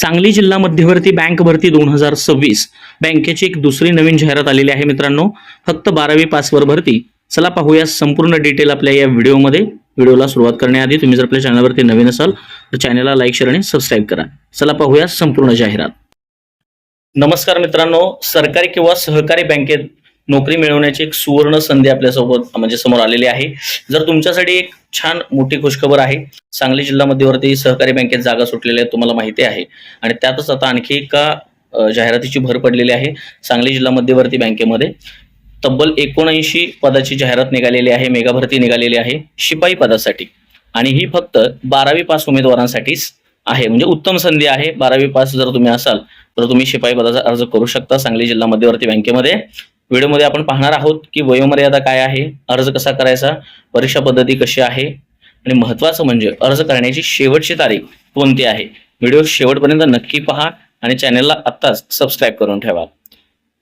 सांगली जिल्हा मध्यवर्ती बँक भरती 2026 बँकेची एक दुसरी नवीन जाहिरात आलेली आहे मित्रांनो. फक्त 12वी पासवर भरती. चला पाहूया संपूर्ण डिटेल आपल्या या व्हिडिओमध्ये. व्हिडिओला सुरुवात करण्याआधी तुम्ही जर आपल्या चॅनलवरती नवीन असाल तर चॅनलला लाईक शेअर आणि सबस्क्राईब करा. चला पाहूया संपूर्ण जाहिरात. नमस्कार मित्रांनो, सरकारी किंवा सहकारी बँकेत नोकरी मिळवण्याची एक सुवर्ण संधी आपल्यासोबत म्हणजे समोर आलेली आहे. जर तुमच्यासाठी एक छान मोठी खुशखबर आहे. सांगली जिल्हा मध्यवर्ती सहकारी बँकेत जागा सुटलेल्या आहेत तुम्हाला माहिती आहे, आणि त्यातच आता आणखी एका जाहिरातीची भर पडलेली आहे. सांगली जिल्हा मध्यवर्ती बँकेमध्ये तब्बल 79 पदाची जाहिरात निघालेली आहे. मेगा भरती निघालेली आहे शिपाई पदासाठी, आणि ही फक्त 12वी पास उमेदवारांसाठीच आहे. म्हणजे उत्तम संधी आहे. 12वी पास जर तुम्ही असाल तर तुम्ही शिपाई पदाचा अर्ज करू शकता सांगली जिल्हा मध्यवर्ती बँकेमध्ये. व्हिडिओमध्ये आपण पाहणार आहोत की वयोमर्यादा काय आहे, अर्ज कसा करायचा, परीक्षा पद्धती कशी आहे, आणि महत्त्वाचं म्हणजे अर्ज करण्याची शेवटची तारीख कोणती आहे. व्हिडिओ शेवटपर्यंत नक्की पहा आणि चॅनलला आत्ताच सबस्क्राईब करून ठेवा.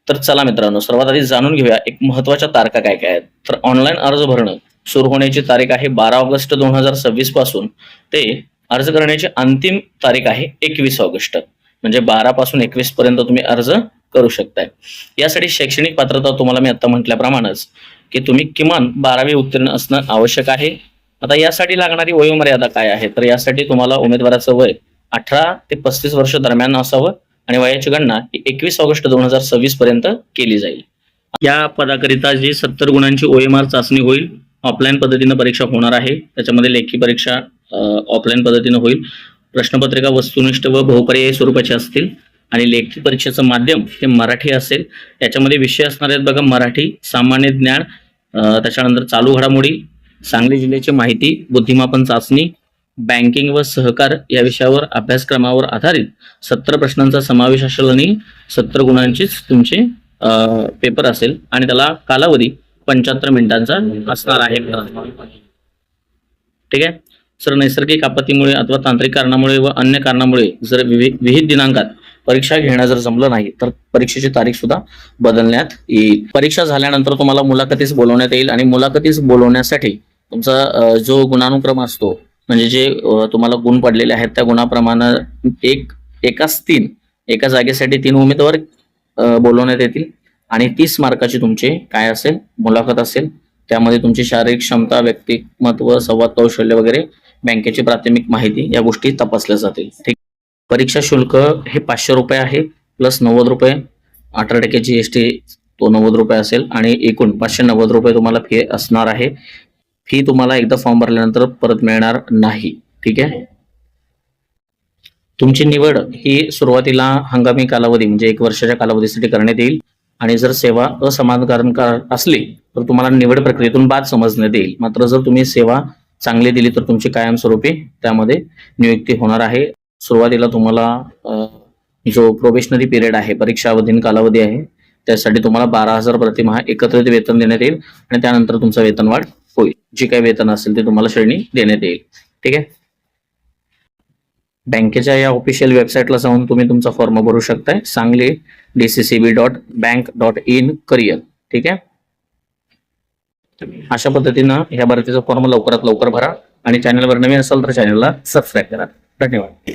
तर चला मित्रांनो, सर्वात आधी जाणून घेऊया एक महत्त्वाच्या तारखा काय काय आहेत. तर ऑनलाईन अर्ज भरणं सुरू होण्याची तारीख आहे 12 ऑगस्ट 2026 पासून ते अर्ज करण्याची अंतिम तारीख आहे 21 ऑगस्ट. म्हणजे 12 पासून 21 पर्यंत तुम्ही अर्ज करू शकताय. यासाठी शैक्षणिक पात्रता तुम्हाला मी आता म्हटल्याप्रमाणेच की तुम्ही किमान 12वी उत्तीर्ण असणं आवश्यक आहे. आता यासाठी लागणारी वयोमर्यादा काय आहे, तर यासाठी तुम्हाला उमेदवाराचं वय 18 ते 35 वर्ष दरम्यान असावं, आणि वयाची गणना 21 ऑगस्ट 2026 पर्यंत केली जाईल. या पदाकरिता जी 70 गुणांची OMR चाचणी होईल. ऑफलाईन पद्धतीनं परीक्षा होणार आहे. त्याच्यामध्ये लेखी परीक्षा ऑफलाईन पद्धतीनं होईल. प्रश्नपत्रिका वस्तुनिष्ठ व बहुपर्यायी स्वरूपाची असतील, आणि लेखी परीक्षेचं माध्यम हे मराठी असेल. याच्यामध्ये विषय असणार आहेत बघा, मराठी, सामान्य ज्ञान, त्याच्यानंतर चालू घडामोडी, सांगली जिल्ह्याची माहिती, बुद्धिमापन चाचणी, बँकिंग व सहकार या विषयावर अभ्यासक्रमावर आधारित 70 प्रश्नांचा समावेश असेल, आणि 70 गुणांचीच तुमचे पेपर असेल, आणि त्याला कालावधी 75 मिनिटांचा असणार आहे. ठीक आहे सर. नैसर्गिक आपत्तीमुळे अथवा तांत्रिक कारणामुळे व अन्य कारणामुळे जर विहित दिनांकात परीक्षा घेणं जर जमलं नाही तर परीक्षेची तारीख सुद्धा बदलण्यात येईल. परीक्षा झाल्यानंतर तुम्हाला मुलाखतीस बोलवण्यात येईल, आणि मुलाखतीस बोलवण्यासाठी तुमचा जो गुणानुक्रम असतो, म्हणजे जे तुम्हाला गुण पडलेले आहेत त्या गुणाप्रमाणे एका जागेसाठी 3 उमेदवार बोलवण्यात येतील, आणि 30 मार्काची तुमचे काय असेल मुलाखत असेल. त्यामध्ये तुमची शारीरिक क्षमता, व्यक्तिमत्व, संवाद कौशल्य वगैरे, बँकेची प्राथमिक माहिती या गोष्टी तपासल्या जातील. ठीक. परीक्षा शुल्क हे 500 रुपये आहे, प्लस 90 रुपये 18% GST, तो 90 रुपये असेल, आणि एकूण 590 रुपये तुम्हाला फी असणार आहे. फी तुम्हाला एकदा फॉर्म भरल्यानंतर परत मिळणार नाही. ठीक आहे. तुमची निवड ही सुरुवातीला हंगामी कालावधी म्हणजे 1 वर्षाच्या कालावधीसाठी करण्यात येईल, आणि जर सेवा असमाधानकारक असली तर तुम्हाला निवड प्रक्रियेतून बाद समजण्यात येईल. मात्र जर तुम्ही सेवा चांगली दिली तर तुमची कायमस्वरूपी त्यामध्ये नियुक्ती होणार आहे. सुरुवातीला तुम्हाला जो प्रोबेशनरी पिरियड आहे, परीक्षा अवधीन कालावधी आहे, त्यासाठी तुम्हाला 12,000 प्रतिमाह एकत्रित वेतन देण्यात येईल, आणि त्यानंतर तुमचं वेतनवाढ होईल. जे काही वेतन असेल ते तुम्हाला श्रेणी देण्यात येईल. ठीक आहे. बँकेच्या या ऑफिशियल वेबसाईटला जाऊन तुम्ही तुमचा फॉर्म भरू शकताय, सांगली dccb.bank.in career. ठीक आहे. अशा पद्धतीनं ह्या भरतीचा फॉर्म लवकरात लवकर भरा, आणि चॅनलवर नवीन असाल तर चॅनलला सबस्क्राईब करा. धन्यवाद.